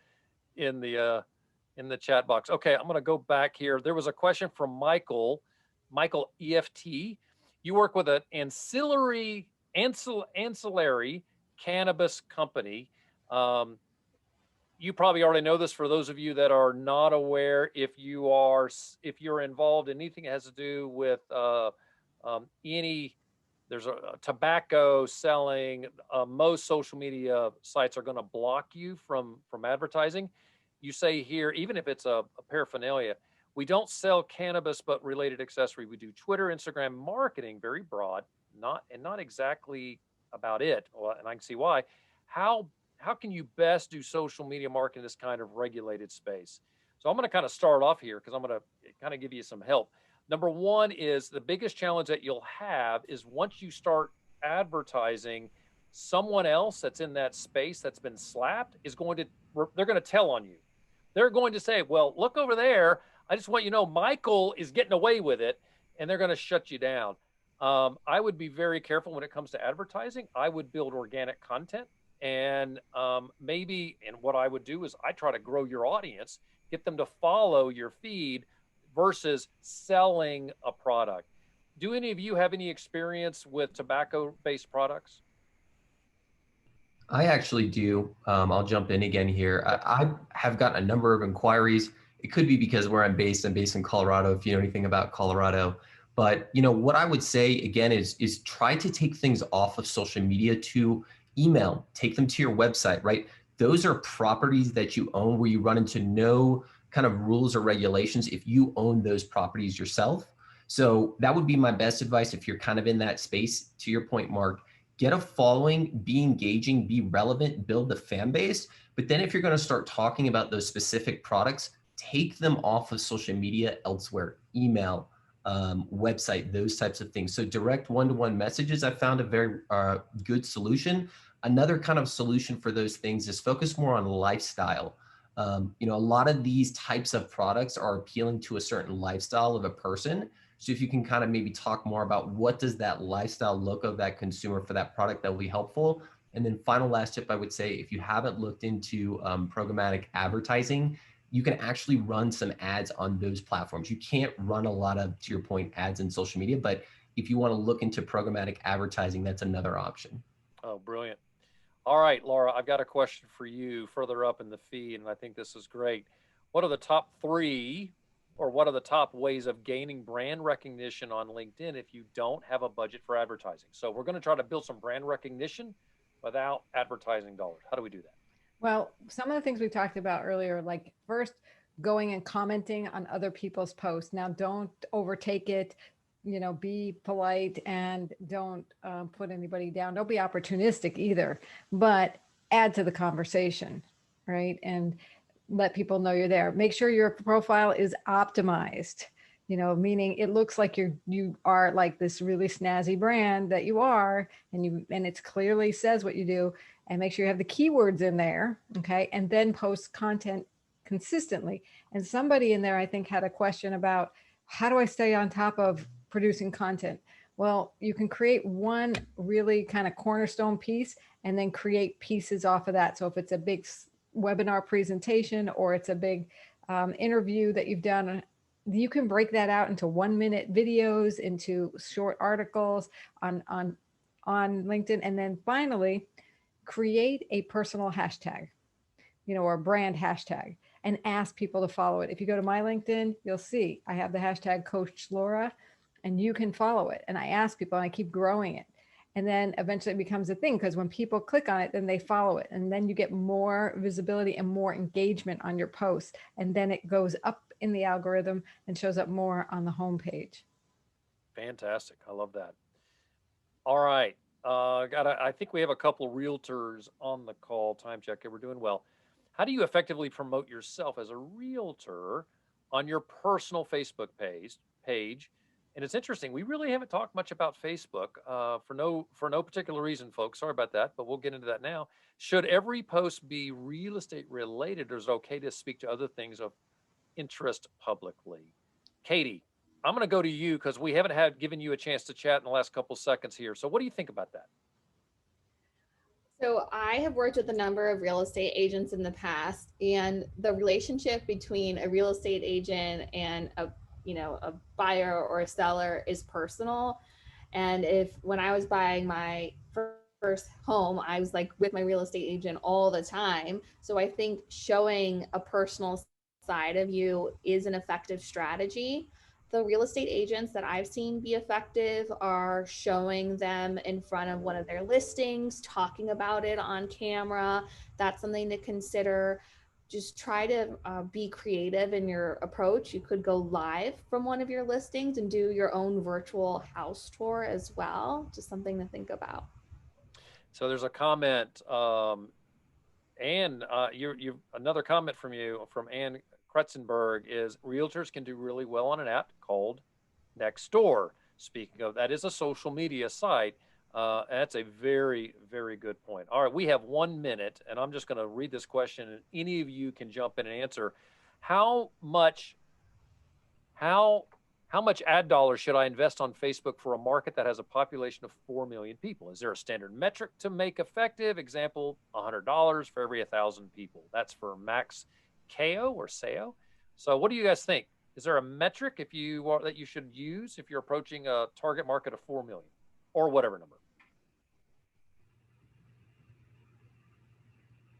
chat box. Okay, I'm going to go back here. There was a question from Michael EFT. You work with an ancillary cannabis company. You probably already know this. For those of you that are not aware, if you're involved in anything that has to do with any there's a tobacco selling. Most social media sites are going to block you from advertising. You say here, even if it's a paraphernalia, we don't sell cannabis but related accessory. We do Twitter, Instagram marketing, very broad, not exactly about it. Well, and I can see why. How how can you best do social media marketing in this kind of regulated space? So I'm going to kind of start off here because I'm going to kind of give you some help. Number one is the biggest challenge that you'll have is once you start advertising, someone else that's in that space that's been slapped is going to, they're going to tell on you. They're going to say, well, look over there. I just want you to know Michael is getting away with it, and they're going to shut you down. I would be very careful when it comes to advertising. I would build organic content, and maybe, and what I would do is I try to grow your audience, get them to follow your feed versus selling a product. Do any of you have any experience with tobacco-based products? I actually do. I'll jump in again here. I have gotten a number of inquiries. It could be because where I'm based in Colorado, if you know anything about Colorado. But what I would say again is try to take things off of social media to email, take them to your website, right? Those are properties that you own where you run into no kind of rules or regulations if you own those properties yourself. So that would be my best advice if you're kind of in that space. To your point, Mark, get a following, be engaging, be relevant, build the fan base. But then if you're going to start talking about those specific products, take them off of social media elsewhere, email, website, those types of things. So direct one-to-one messages, I found a very good solution. Another kind of solution for those things is focus more on lifestyle. A lot of these types of products are appealing to a certain lifestyle of a person. So if you can kind of maybe talk more about what does that lifestyle look of that consumer for that product, that will be helpful. And then final last tip, I would say, if you haven't looked into programmatic advertising, you can actually run some ads on those platforms. You can't run a lot of, to your point, ads in social media, but if you want to look into programmatic advertising, that's another option. Oh, brilliant. All right, Laura, I've got a question for you further up in the feed, and I think this is great. What are the top three, or what are the top ways of gaining brand recognition on LinkedIn if you don't have a budget for advertising? So we're going to try to build some brand recognition without advertising dollars. How do we do that? Well, some of the things we talked about earlier, like first going and commenting on other people's posts. Now, don't overtake it. Be polite and don't put anybody down. Don't be opportunistic either, but add to the conversation, right? And let people know you're there. Make sure your profile is optimized. Meaning it looks like you are like this really snazzy brand that you are, and it clearly says what you do. And make sure you have the keywords in there, okay? And then post content consistently. And somebody in there, I think, had a question about how do I stay on top of producing content? Well, you can create one really kind of cornerstone piece and then create pieces off of that. So if it's a big webinar presentation or it's a big interview that you've done, you can break that out into 1-minute videos, into short articles on LinkedIn. And then finally, create a personal hashtag, or a brand hashtag, and ask people to follow it. If you go to my LinkedIn, you'll see I have the hashtag Coach Laura, and you can follow it. And I ask people, and I keep growing it. And then eventually it becomes a thing, because when people click on it, then they follow it. And then you get more visibility and more engagement on your posts. And then it goes up in the algorithm and shows up more on the homepage. Fantastic. I love that. All right. I think we have a couple of realtors on the call. Time check. We're doing well. How do you effectively promote yourself as a realtor on your personal Facebook page? And it's interesting. We really haven't talked much about Facebook for no particular reason, folks. Sorry about that, but we'll get into that now. Should every post be real estate related, or is it okay to speak to other things of interest publicly? Katie, I'm going to go to you because we haven't given you a chance to chat in the last couple seconds here. So what do you think about that? So I have worked with a number of real estate agents in the past, and the relationship between a real estate agent and a buyer or a seller is personal. And when I was buying my first home, I was like with my real estate agent all the time. So I think showing a personal side of you is an effective strategy. The real estate agents that I've seen be effective are showing them in front of one of their listings, talking about it on camera. That's something to consider. Just try to be creative in your approach. You could go live from one of your listings and do your own virtual house tour as well. Just something to think about. So there's a comment, Anne, you another comment from you from Anne Kretzenberg is realtors can do really well on an app called Nextdoor. Speaking of, that is a social media site. That's a very, very good point. All right, we have 1 minute, and I'm just going to read this question, and any of you can jump in and answer. How much ad dollars should I invest on Facebook for a market that has a population of 4 million people? Is there a standard metric to make effective? Example, $100 for every 1,000 people. That's for Max Kao or Sao. So what do you guys think? Is there a metric that you should use if you're approaching a target market of 4 million or whatever number?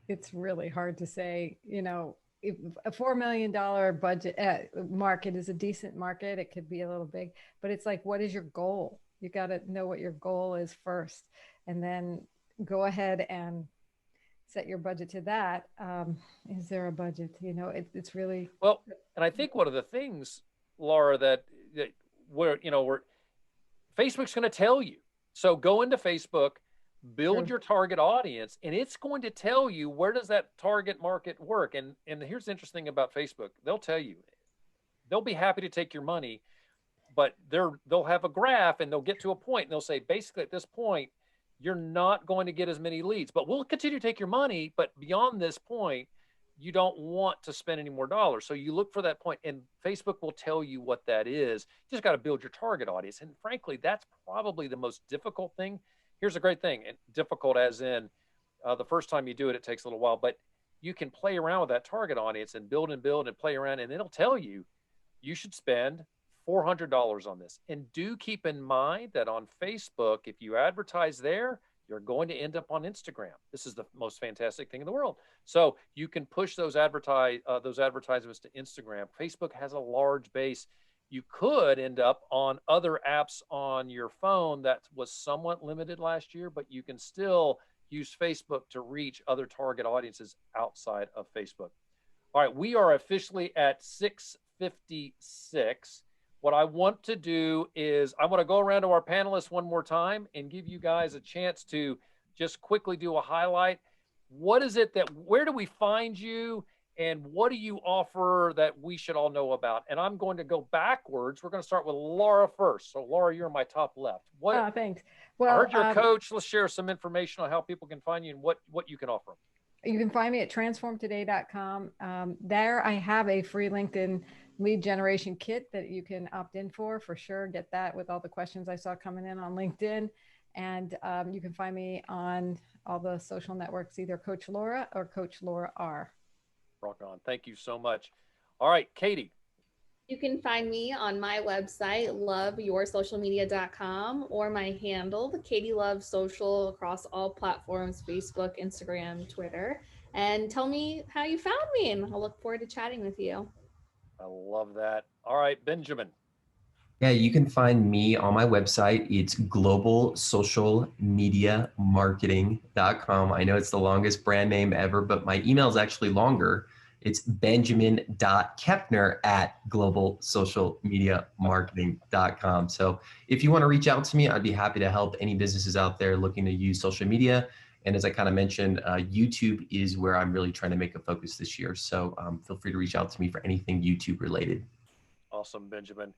It's really hard to say, if a $4 million budget market is a decent market. It could be a little big, but it's like, what is your goal? You got to know what your goal is first, and then go ahead and set your budget to that. Is there a budget? It's really well. And I think one of the things, Laura, that we're Facebook's going to tell you. So go into Facebook, build your target audience, and it's going to tell you where does that target market work. And here's the interesting thing about Facebook. They'll tell you, they'll be happy to take your money, but they'll have a graph and they'll get to a point and they'll say, basically at this point, you're not going to get as many leads, but we'll continue to take your money. But beyond this point, you don't want to spend any more dollars. So you look for that point, and Facebook will tell you what that is. You just got to build your target audience. And frankly, that's probably the most difficult thing. Here's a great thing, and difficult as in the first time you do it, it takes a little while, but you can play around with that target audience and build and play around, and it'll tell you, you should spend $400 on this. And do keep in mind that on Facebook, if you advertise there, you're going to end up on Instagram. This is the most fantastic thing in the world. So you can push those advertisements to Instagram. Facebook has a large base. You could end up on other apps on your phone that was somewhat limited last year, but you can still use Facebook to reach other target audiences outside of Facebook. All right, we are officially at 6:56. What I want to do is I want to go around to our panelists one more time and give you guys a chance to just quickly do a highlight. What is it where do we find you, and what do you offer that we should all know about? And I'm going to go backwards. We're going to start with Laura first. So Laura, you're in my top left. Thanks. Well, I heard your coach. Let's share some information on how people can find you and what you can offer them. You can find me at transformtoday.com. There I have a free LinkedIn lead generation kit that you can opt in for sure. Get that with all the questions I saw coming in on LinkedIn. And you can find me on all the social networks, either Coach Laura or Coach Laura R. Rock on. Thank you so much. All right, Katie. You can find me on my website, loveyoursocialmedia.com, or my handle, Katie Love Social, across all platforms, Facebook, Instagram, Twitter. And tell me how you found me, and I'll look forward to chatting with you. I love that. All right, Benjamin. Yeah, you can find me on my website. It's globalsocialmediamarketing.com. I know it's the longest brand name ever, but my email is actually longer. It's benjamin.kepner@globalsocialmediamarketing.com. So if you want to reach out to me, I'd be happy to help any businesses out there looking to use social media. And as I kind of mentioned, YouTube is where I'm really trying to make a focus this year. So feel free to reach out to me for anything YouTube related. Awesome, Benjamin.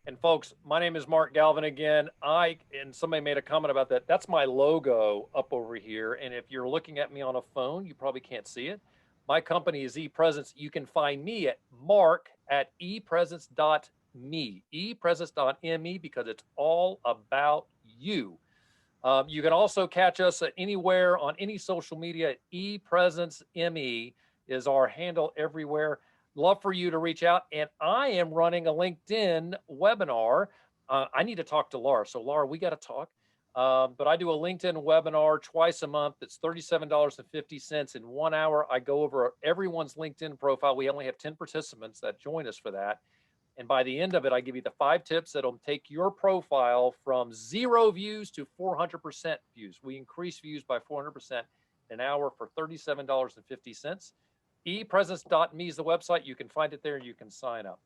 And folks, my name is Mark Galvin again. And somebody made a comment about that. That's my logo up over here. And if you're looking at me on a phone, you probably can't see it. My company is ePresence. You can find me at mark@epresence.me, epresence.me, because it's all about you. You can also catch us anywhere on any social media. ePresenceME is our handle everywhere. Love for you to reach out. And I am running a LinkedIn webinar. I need to talk to Laura. So Laura, we got to talk. But I do a LinkedIn webinar twice a month. It's $37.50. In 1 hour, I go over everyone's LinkedIn profile. We only have 10 participants that join us for that. And by the end of it, I give you the 5 tips that'll take your profile from 0 views to 400% views. We increase views by 400% an hour for $37.50. ePresence.me is the website. You can find it there. You can sign up.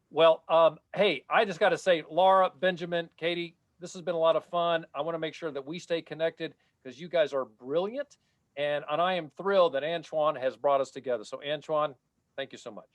Well, hey, I just got to say, Laura, Benjamin, Katie, this has been a lot of fun. I want to make sure that we stay connected because you guys are brilliant. And I am thrilled that Antoine has brought us together. So Antoine, thank you so much.